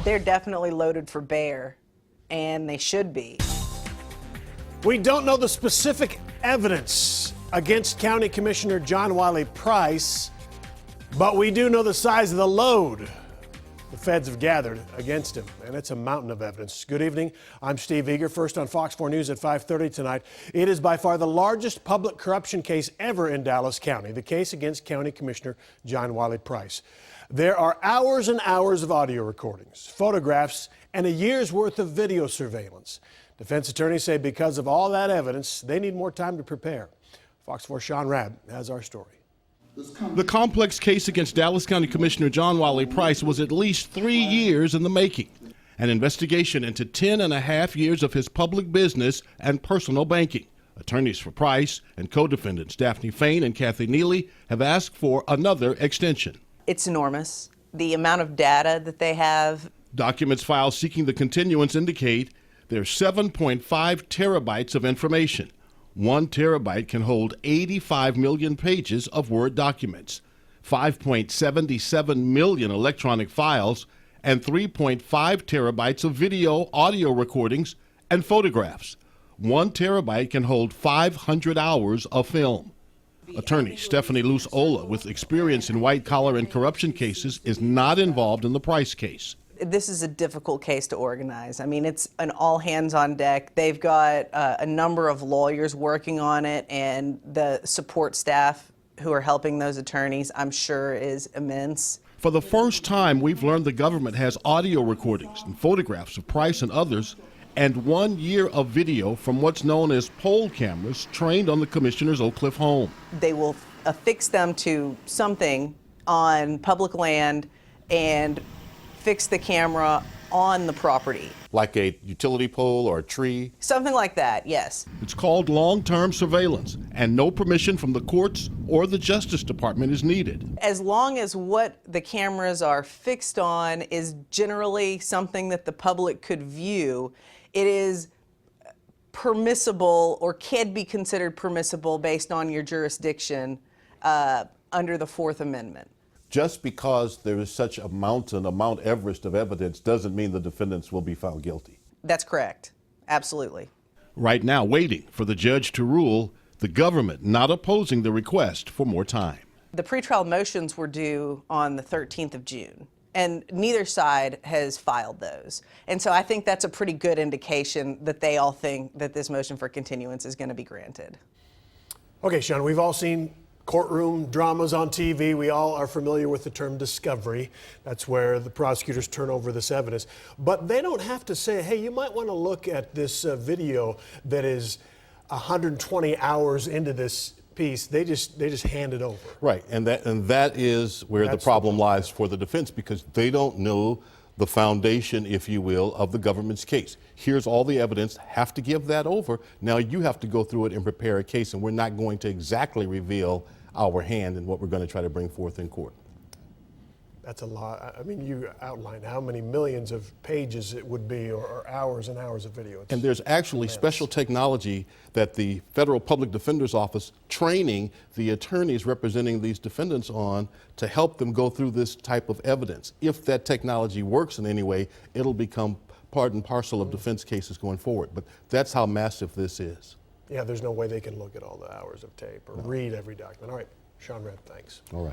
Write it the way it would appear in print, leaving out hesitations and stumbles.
They're definitely loaded for bear, and they should be. We don't know the specific evidence against County Commissioner John Wiley Price, but we do know the size of the load the feds have gathered against him, and it's a mountain of evidence. Good evening. I'm Steve Eager. First on Fox 4 News at 5:30 tonight. It is by far the largest public corruption case ever in Dallas County, the case against County Commissioner John Wiley Price. There are hours and hours of audio recordings, photographs, and a year's worth of video surveillance. Defense attorneys say because of all that evidence, they need more time to prepare. Fox 4's Sean Rabb has our story. The complex case against Dallas County Commissioner John Wiley Price was at least 3 years in the making. An investigation into 10.5 years of his public business and personal banking. Attorneys for Price and co-defendants Daphne Fain and Kathy Neely have asked for another extension. It's enormous. The amount of data that they have. Documents filed seeking the continuance indicate there's 7.5 terabytes of information. 1 terabyte can hold 85 million pages of Word documents, 5.77 million electronic files, and 3.5 terabytes of video, audio recordings, and photographs. 1 terabyte can hold 500 hours of film. Attorney Stephanie Luce-Ola, with experience in white-collar and corruption cases, is not involved in the Price case. This is a difficult case to organize. I mean, it's an all hands on deck. They've got a number of lawyers working on it, and the support staff who are helping those attorneys, I'm sure, is immense. For the first time, we've learned the government has audio recordings and photographs of Price and others, and 1 year of video from what's known as poll cameras trained on the commissioner's Oak Cliff home. They will affix them to something on public land and fix the camera on the property. Like a utility pole or a tree? Something like that, yes. It's called long-term surveillance, and no permission from the courts or the Justice Department is needed. As long as what the cameras are fixed on is generally something that the public could view, it is permissible or can be considered permissible based on your jurisdiction under the Fourth Amendment. Just because there is such a mountain, a Mount Everest of evidence, doesn't mean the defendants will be found guilty. That's correct. Absolutely. Right now, waiting for the judge to rule, the government not opposing the request for more time. The pretrial motions were due on the 13th of June, and neither side has filed those. And so I think that's a pretty good indication that they all think that this motion for continuance is going to be granted. Okay, Sean, we've all seen courtroom dramas on TV. We all are familiar with the term discovery. That's where the prosecutors turn over this evidence. But they don't have to say, hey, you might want to look at this video that is 120 hours into this piece. They just hand it over. Right, and that is where the problem lies for the defense, because they don't know the foundation, if you will, of the government's case. Here's all the evidence, have to give that over. Now you have to go through it and prepare a case, and we're not going to exactly reveal our hand in what we're going to try to bring forth in court. That's a lot. I mean, you outlined how many millions of pages it would be, or hours and hours of video. And there's actually special technology that the Federal Public Defender's Office training the attorneys representing these defendants on to help them go through this type of evidence. If that technology works in any way, it'll become part and parcel of defense cases going forward. But that's how massive this is. Yeah, there's no way they can look at all the hours of tape or read every document. All right, Sean Rabb, thanks. All right.